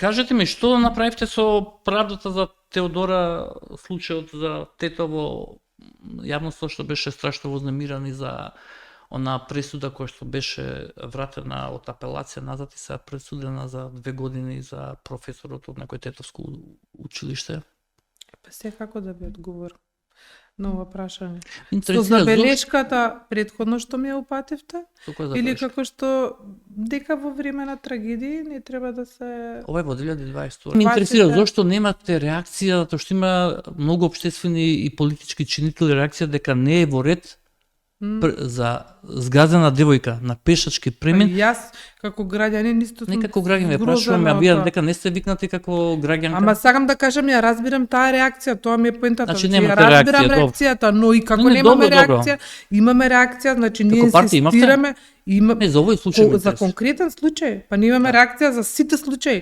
Кажете ми, што направивте со правдата за Теодора, случајот за тетово, јавноста што беше страшно вознемирана и за она пресуда која што беше вратена од апелација назад и се пресудена за 2 години за професорот од некој тетовско училиште? Па секако да би одговор на ова прашање. Со Интересира забелешката претходно што ми ја упативте? зошто? Или како што дека во време на трагедии не треба да се... Ова е во 2022. Ме интересира зошто немате реакција, затоа што има многу општествени и политички чинители реакција дека не е во ред за згазена девојка на пешачки премин. Јас како граѓанин исто сум Не како граѓанин, ја прашувам, а вие дека не сте викнати како граѓанка? Ама сакам да кажам, ја разбирам таа реакција, тоа ми е поентата. Значи, Ја немате разбирам реакција, реакцијата, но и како Не, немаме добро. реакција, имаме реакција, значи ние Како партија имавте? инсистираме, Не, за овој случај ме за интересува. конкретен случај, па ние имаме реакција за сите случаи.